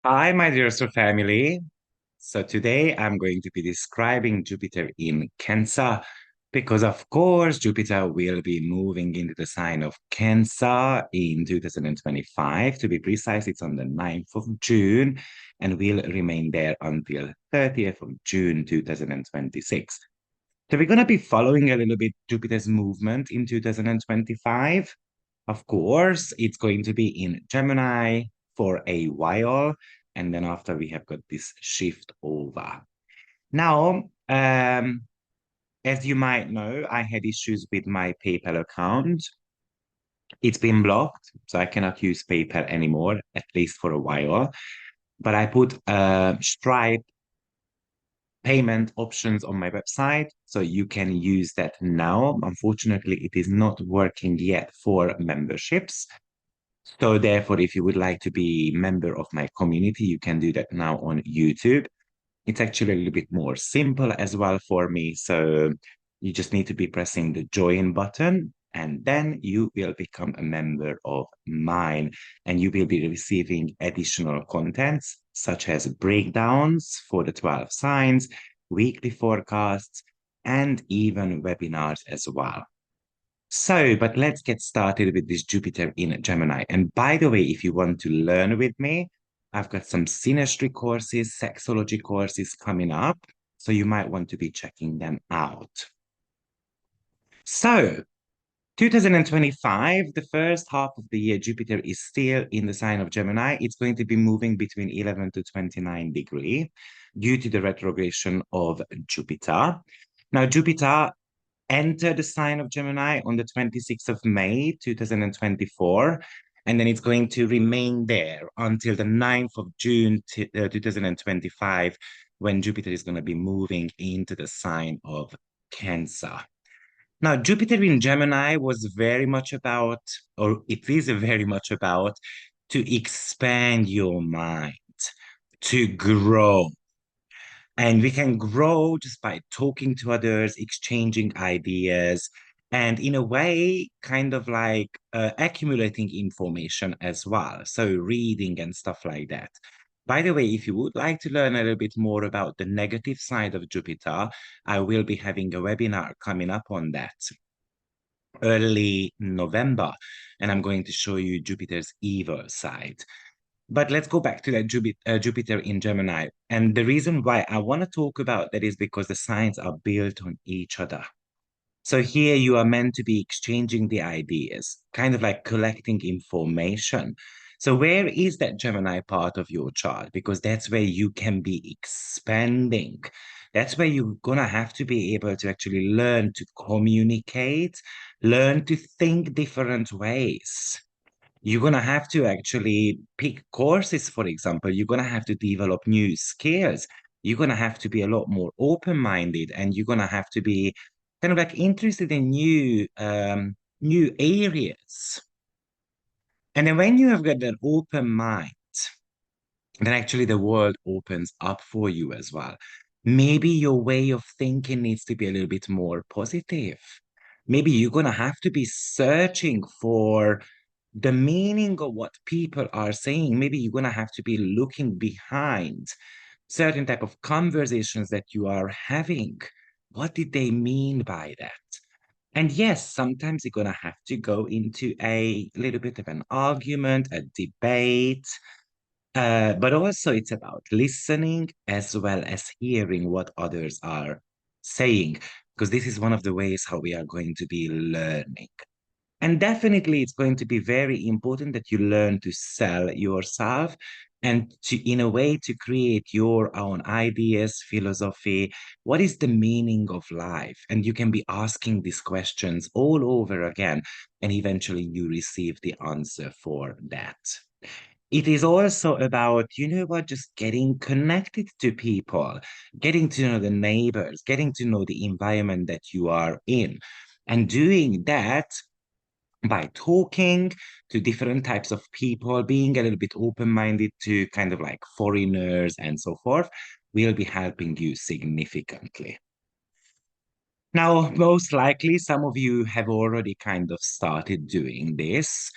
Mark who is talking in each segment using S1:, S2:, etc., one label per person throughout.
S1: Hi, my dear Astro family. So today I'm going to be describing Jupiter in Cancer because, of course, Jupiter will be moving into the sign of Cancer in 2025. To be precise, it's on the 9th of June and will remain there until 30th of June 2026. So we're going to be following a little bit Jupiter's movement in 2025. Of course, it's going to be in Gemini for a while, and then after we have got this shift over. Now, as you might know, I had issues with my PayPal account. It's been blocked, so I cannot use PayPal anymore, at least for a while. But I put Stripe payment options on my website, so you can use that now. Unfortunately, it is not working yet for memberships. So therefore, if you would like to be member of my community, you can do that now on YouTube. It's actually a little bit more simple as well for me. So you just need to be pressing the join button, and then you will become a member of mine, and you will be receiving additional contents such as breakdowns for the 12 signs, weekly forecasts, and even webinars as well. So, but let's get started with this Jupiter in Gemini. And by the way, if you want to learn with me, I've got some synastry courses, sexology courses coming up. So you might want to be checking them out. So, 2025, the first half of the year, Jupiter is still in the sign of Gemini. It's going to be moving between 11 to 29 degree due to the retrogression of Jupiter. Now, Jupiter entered the sign of Gemini on the 26th of May, 2024. And then it's going to remain there until the 9th of June, 2025, when Jupiter is going to be moving into the sign of Cancer. Now, Jupiter in Gemini was very much about, or it is very much about, to expand your mind, to grow, and we can grow just by talking to others, exchanging ideas, and in a way, kind of like accumulating information as well. So, reading and stuff like that. By the way, if you would like to learn a little bit more about the negative side of Jupiter, I will be having a webinar coming up on that early November, and I'm going to show you Jupiter's evil side. But let's go back to that Jupiter in Gemini. And the reason why I want to talk about that is because the signs are built on each other. So here you are meant to be exchanging the ideas, kind of like collecting information. So where is that Gemini part of your chart? Because that's where you can be expanding. That's where you're gonna have to be able to actually learn to communicate, learn to think different ways. You're going to have to actually pick courses, for example. You're going to have to develop new skills. You're going to have to be a lot more open-minded, and you're going to have to be kind of like interested in new areas. And then when you have got an open mind, then actually the world opens up for you as well. Maybe your way of thinking needs to be a little bit more positive. Maybe you're going to have to be searching for the meaning of what people are saying. Maybe you're going to have to be looking behind certain type of conversations that you are having. What did they mean by that? And yes, sometimes you're going to have to go into a little bit of an argument, a debate, but also it's about listening as well as hearing what others are saying, because this is one of the ways how we are going to be learning. And definitely, it's going to be very important that you learn to sell yourself and to, in a way, to create your own ideas, philosophy. What is the meaning of life? And you can be asking these questions all over again, and eventually you receive the answer for that. It is also about, you know what, just getting connected to people, getting to know the neighbors, getting to know the environment that you are in. And doing that by talking to different types of people, being a little bit open-minded to kind of like foreigners and so forth, will be helping you significantly. Now, most likely, some of you have already kind of started doing this.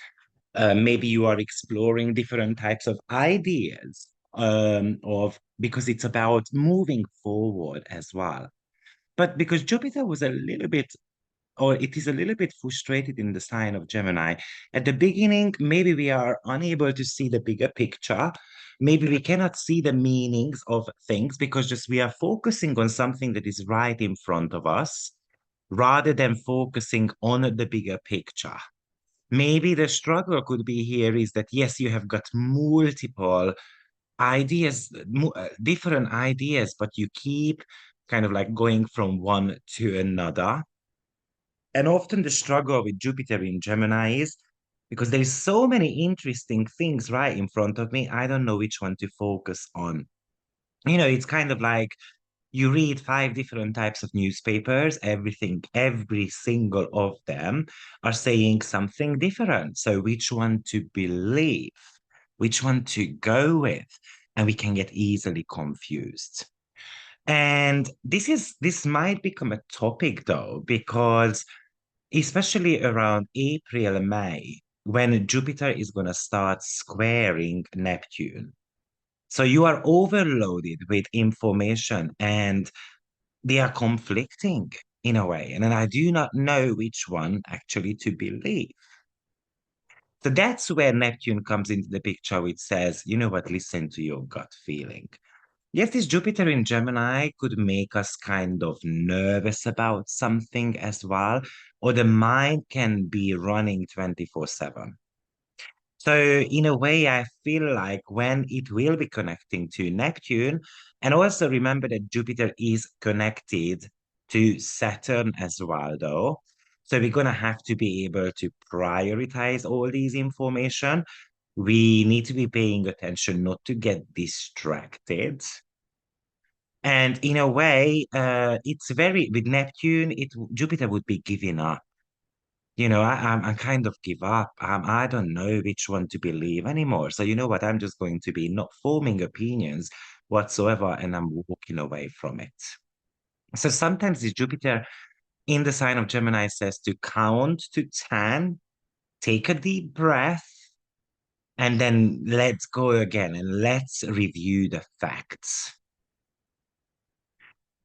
S1: Maybe you are exploring different types of ideas. of because it's about moving forward as well. But because Jupiter was a little bit, or it is a little bit frustrated in the sign of Gemini. At the beginning, maybe we are unable to see the bigger picture. Maybe we cannot see the meanings of things because just we are focusing on something that is right in front of us rather than focusing on the bigger picture. Maybe the struggle could be here is that, yes, you have got multiple ideas, different ideas, but you keep kind of like going from one to another. And often the struggle with Jupiter in Gemini is because there's so many interesting things right in front of me. I don't know which one to focus on. It's kind of like you read five different types of newspapers, every single of them are saying something different. So which one to believe, which one to go with? And we can get easily confused. And this might become a topic though, because especially around April and May, when Jupiter is going to start squaring Neptune. So you are overloaded with information and they are conflicting in a way. And then I do not know which one actually to believe. So that's where Neptune comes into the picture, which says, you know what, listen to your gut feeling. Yes, this Jupiter in Gemini could make us kind of nervous about something as well, or the mind can be running 24/7. So, in a way, I feel like when it will be connecting to Neptune, and also remember that Jupiter is connected to Saturn as well, though. So, we're going to have to be able to prioritize all these information. We need to be paying attention not to get distracted. And in a way, it's very with Neptune, Jupiter would be giving up. I'm kind of give up. I don't know which one to believe anymore. So you know what? I'm just going to be not forming opinions whatsoever, and I'm walking away from it. So sometimes the Jupiter in the sign of Gemini says to count to 10, take a deep breath, and then let's go again and let's review the facts.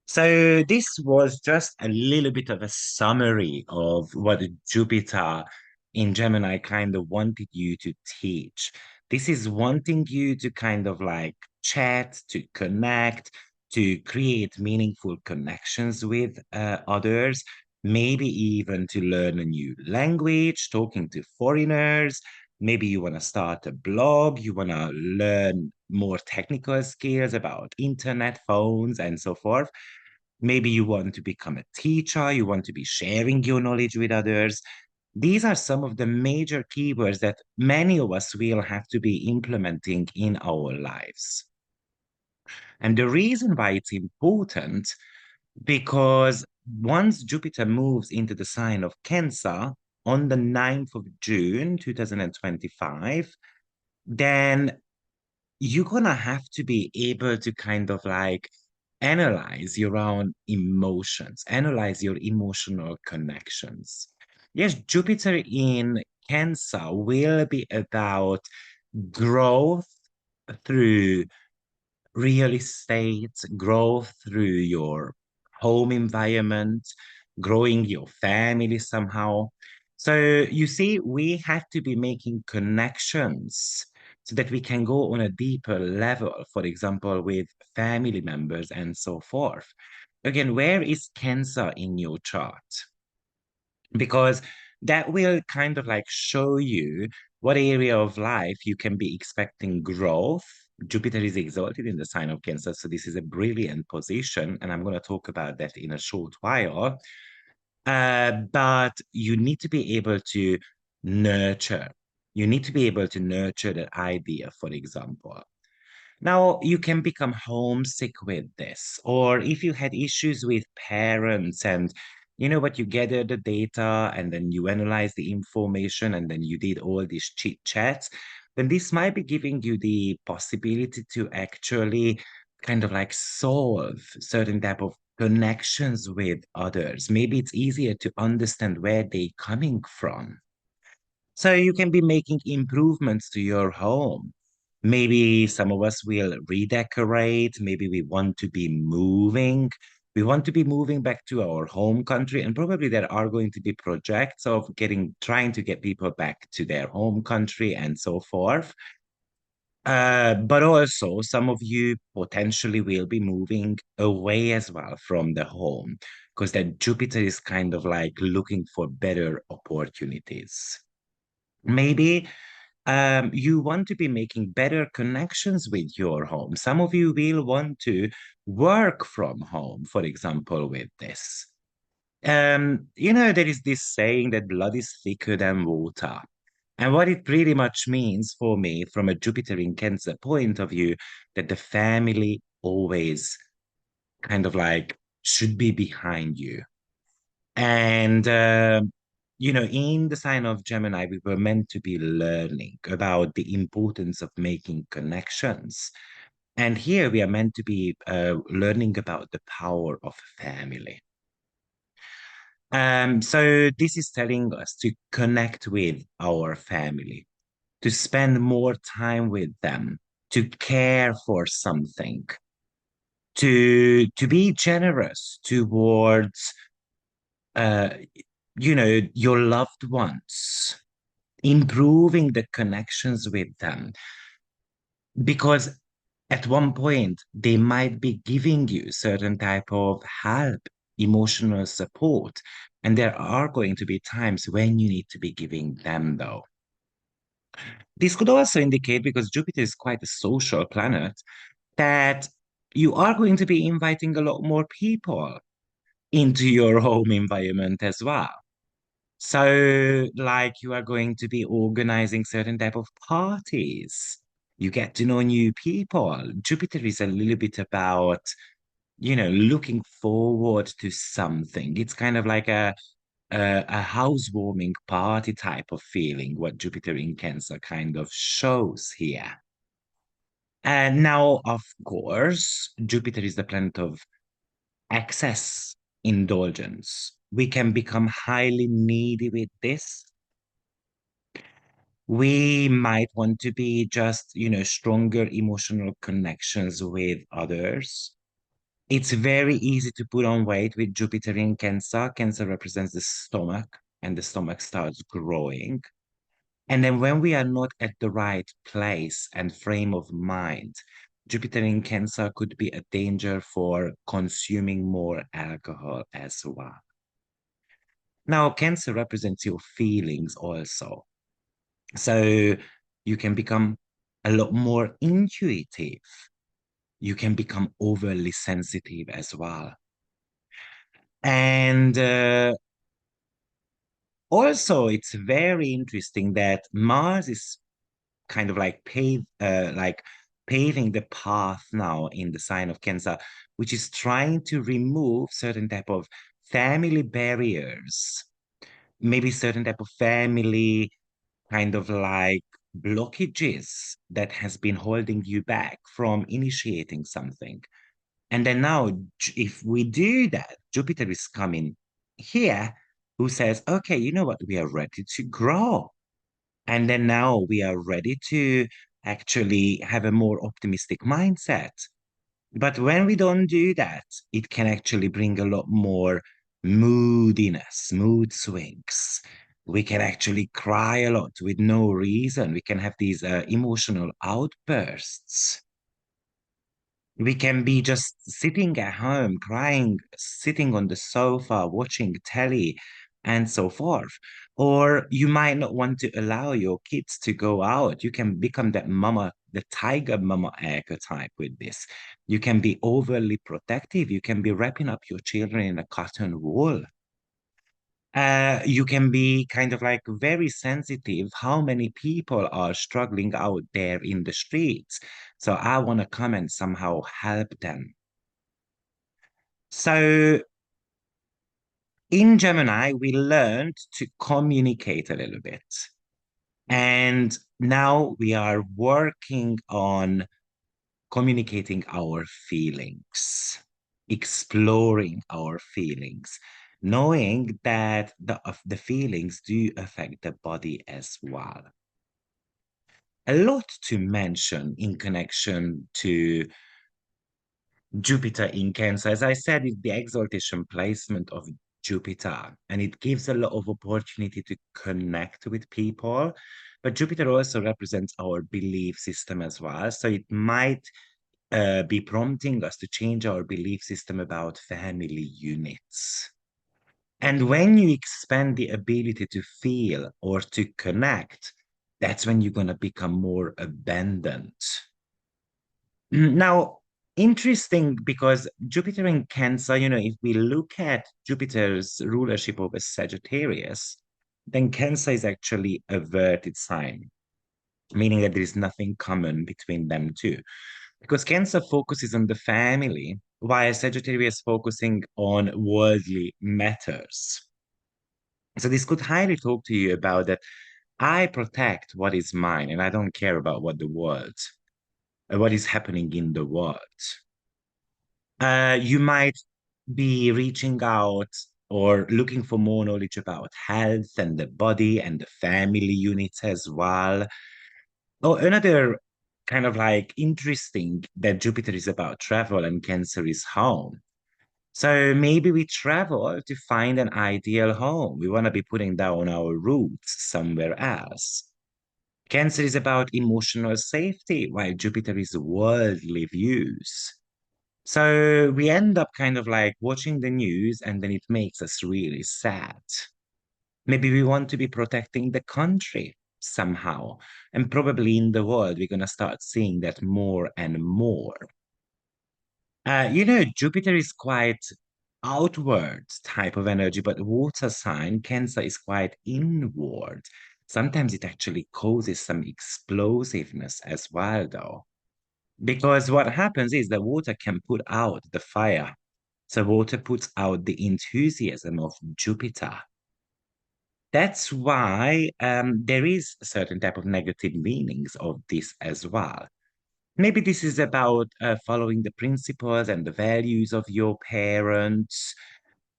S1: So this was just a little bit of a summary of what Jupiter in Gemini kind of wanted you to teach. This is wanting you to kind of like chat, to connect, to create meaningful connections with others, maybe even to learn a new language, talking to foreigners. Maybe you want to start a blog, you want to learn more technical skills about internet, phones, and so forth. Maybe you want to become a teacher, you want to be sharing your knowledge with others. These are some of the major keywords that many of us will have to be implementing in our lives. And the reason why it's important, because once Jupiter moves into the sign of Cancer on the 9th of June, 2025, then you're gonna have to be able to kind of like analyze your own emotions, analyze your emotional connections. Yes, Jupiter in Cancer will be about growth through real estate, growth through your home environment, growing your family somehow. So you see, we have to be making connections so that we can go on a deeper level, for example, with family members and so forth. Again, where is Cancer in your chart? Because that will kind of like show you what area of life you can be expecting growth. Jupiter is exalted in the sign of Cancer, so this is a brilliant position, and I'm going to talk about that in a short while. But you need to be able to nurture. You need to be able to nurture that idea, for example. Now, you can become homesick with this, or if you had issues with parents and you know what, you gather the data and then you analyze the information and then you did all these chit chats, then this might be giving you the possibility to actually kind of like solve certain type of connections with others. Maybe it's easier to understand where they're coming from. So you can be making improvements to your home. Maybe some of us will redecorate. Maybe we want to be moving. We want to be moving back to our home country, and probably there are going to be projects of trying to get people back to their home country and so forth. But also, some of you potentially will be moving away as well from the home because that Jupiter is kind of like looking for better opportunities. Maybe you want to be making better connections with your home. Some of you will want to work from home, for example, with this. There is this saying that blood is thicker than water. And what it pretty much means for me, from a Jupiter in Cancer point of view, that the family always kind of like should be behind you. And, in the sign of Gemini, we were meant to be learning about the importance of making connections. And here we are meant to be learning about the power of family. So this is telling us to connect with our family, to spend more time with them, to care for something, to be generous towards uh, your loved ones, improving the connections with them. Because at one point, they might be giving you certain type of help, emotional support. And there are going to be times when you need to be giving them, though. This could also indicate, because Jupiter is quite a social planet, that you are going to be inviting a lot more people into your home environment as well. So, like, you are going to be organizing certain type of parties. You get to know new people. Jupiter is a little bit about, looking forward to something. It's kind of like a housewarming party type of feeling, what Jupiter in Cancer kind of shows here. And now, of course, Jupiter is the planet of excess indulgence. We can become highly needy with this. We might want to be just, stronger emotional connections with others. It's very easy to put on weight with Jupiter in Cancer. Cancer represents the stomach, and the stomach starts growing. And then when we are not at the right place and frame of mind, Jupiter in Cancer could be a danger for consuming more alcohol as well. Now, Cancer represents your feelings also. So you can become a lot more intuitive. You can become overly sensitive as well. And also, it's very interesting that Mars is kind of like paving the path now in the sign of Cancer, which is trying to remove certain type of family barriers, maybe certain type of family kind of like blockages that has been holding you back from initiating something. And then now, if we do that, Jupiter is coming here, who says, okay, you know what? We are ready to grow. And then now we are ready to actually have a more optimistic mindset. But when we don't do that, it can actually bring a lot more moodiness, mood swings. We can actually cry a lot with no reason. We can have these emotional outbursts. We can be just sitting at home, crying, sitting on the sofa, watching telly, and so forth. Or you might not want to allow your kids to go out. You can become that mama, the tiger mama archetype with this. You can be overly protective. You can be wrapping up your children in a cotton wool. You can be kind of like very sensitive how many people are struggling out there in the streets. So I want to come and somehow help them. So in Gemini, we learned to communicate a little bit. And now we are working on communicating our feelings, exploring our feelings, knowing that the feelings do affect the body as well. a lot to mention in connection to Jupiter in Cancer. As I said, it's the exaltation placement of Jupiter, and it gives a lot of opportunity to connect with people. But Jupiter also represents our belief system as well. So it might be prompting us to change our belief system about family units. And when you expand the ability to feel or to connect, that's when you're going to become more abundant. Now, interesting because Jupiter in Cancer, if we look at Jupiter's rulership over Sagittarius, then Cancer is actually a verted sign, meaning that there is nothing common between them two. Because Cancer focuses on the family, while Sagittarius focusing on worldly matters. So this could highly talk to you about that I protect what is mine and I don't care about what is happening in the world. You might be reaching out or looking for more knowledge about health and the body and the family units as well. Oh, another kind of like interesting that Jupiter is about travel and Cancer is home. So maybe we travel to find an ideal home. We want to be putting down our roots somewhere else. Cancer is about emotional safety, while Jupiter is worldly views. So we end up kind of like watching the news and then it makes us really sad. Maybe we want to be protecting the country somehow. And probably in the world, we're going to start seeing that more and more. Jupiter is quite outward type of energy, but water sign, Cancer, is quite inward. Sometimes it actually causes some explosiveness as well, though. Because what happens is that water can put out the fire. So water puts out the enthusiasm of Jupiter. That's why there is a certain type of negative meanings of this as well. Maybe this is about following the principles and the values of your parents.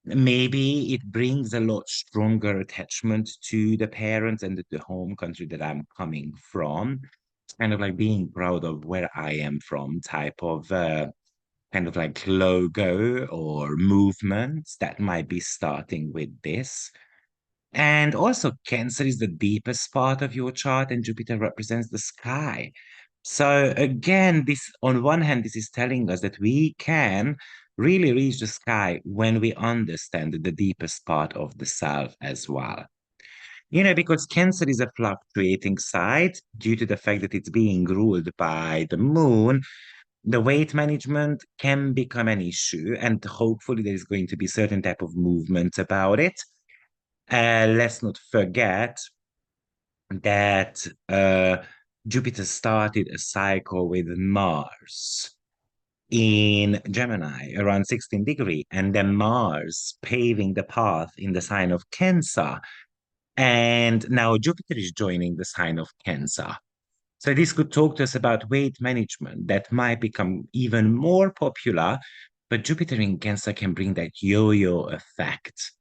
S1: Maybe it brings a lot stronger attachment to the parents and the home country that I'm coming from. It's kind of like being proud of where I am from type of kind of like logo or movements that might be starting with this. And also, Cancer is the deepest part of your chart, and Jupiter represents the sky. So, again, this on one hand, this is telling us that we can really reach the sky when we understand the deepest part of the self as well. Because Cancer is a fluctuating side due to the fact that it's being ruled by the moon, the weight management can become an issue, and hopefully there is going to be certain type of movement about it. Let's not forget that Jupiter started a cycle with Mars in Gemini around 16 degree, and then Mars paving the path in the sign of Cancer. And now Jupiter is joining the sign of Cancer. So this could talk to us about weight management that might become even more popular, but Jupiter in Cancer can bring that yo-yo effect.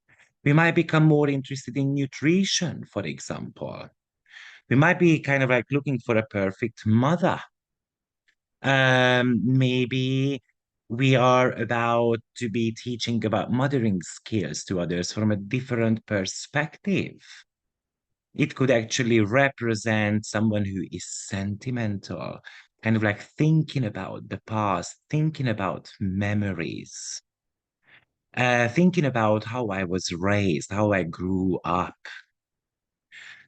S1: We might become more interested in nutrition, for example. We might be kind of like looking for a perfect mother. Maybe we are about to be teaching about mothering skills to others from a different perspective. It could actually represent someone who is sentimental, kind of like thinking about the past, thinking about memories, thinking about how I was raised, how I grew up.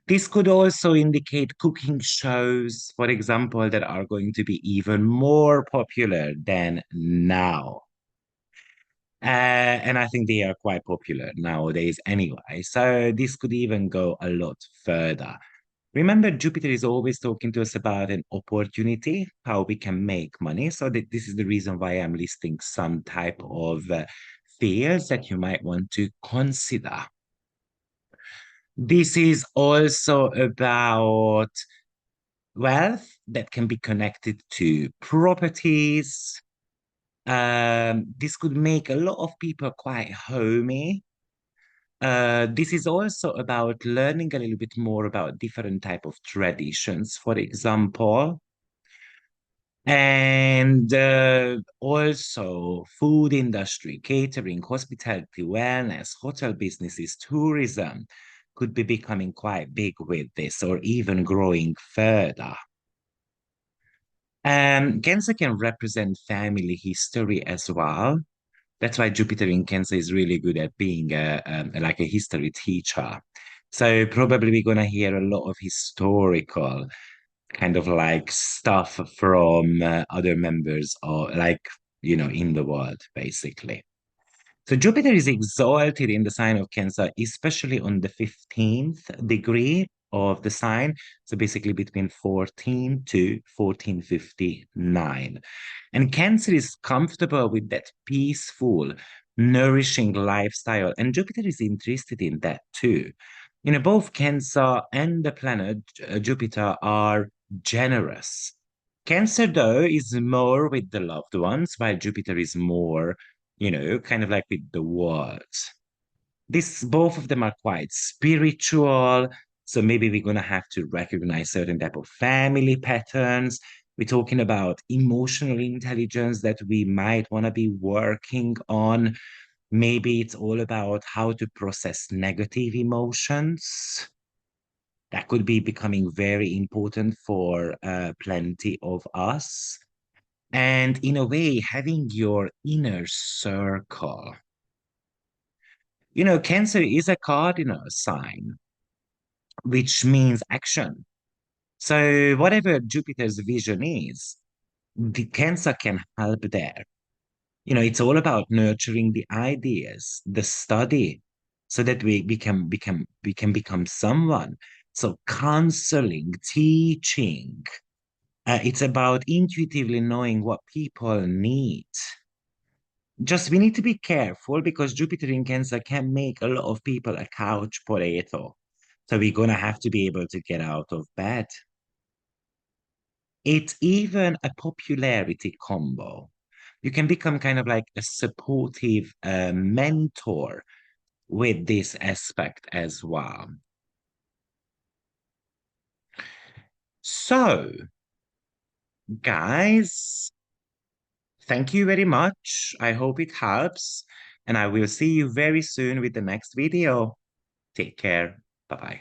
S1: This could also indicate cooking shows, for example, that are going to be even more popular than now. And I think they are quite popular nowadays anyway. So this could even go a lot further. Remember, Jupiter is always talking to us about an opportunity, how we can make money. So this is the reason why I'm listing some type of fields that you might want to consider. This is also about wealth that can be connected to properties. This could make a lot of people quite homey. This is also about learning a little bit more about different type of traditions, for example, and also food industry, catering, hospitality, wellness, hotel businesses, tourism could be becoming quite big with this or even growing further. Cancer can represent family history as well. That's why Jupiter in Cancer is really good at being like a history teacher. So probably we're gonna hear a lot of historical kind of like stuff from other members or like, in the world, basically. So Jupiter is exalted in the sign of Cancer, especially on the 15th degree of the sign. So basically between 14 to 1459. And Cancer is comfortable with that peaceful, nourishing lifestyle. And Jupiter is interested in that too. Both Cancer and the planet Jupiter are generous. Cancer, though, is more with the loved ones, while Jupiter is more, kind of like with the world. Both of them are quite spiritual. So maybe we're gonna have to recognize certain type of family patterns. We're talking about emotional intelligence that we might want to be working on. Maybe it's all about how to process negative emotions. That could be becoming very important for plenty of us. And in a way, having your inner circle. Cancer is a cardinal sign, which means action. So whatever Jupiter's vision is, the Cancer can help there. It's all about nurturing the ideas, the study, so that we can become someone. So counseling, teaching, it's about intuitively knowing what people need. Just we need to be careful because Jupiter in Cancer can make a lot of people a couch potato. So we're gonna have to be able to get out of bed. It's even a popularity combo. You can become kind of like a supportive mentor with this aspect as well. So, guys, thank you very much. I hope it helps. And I will see you very soon with the next video. Take care. Bye bye.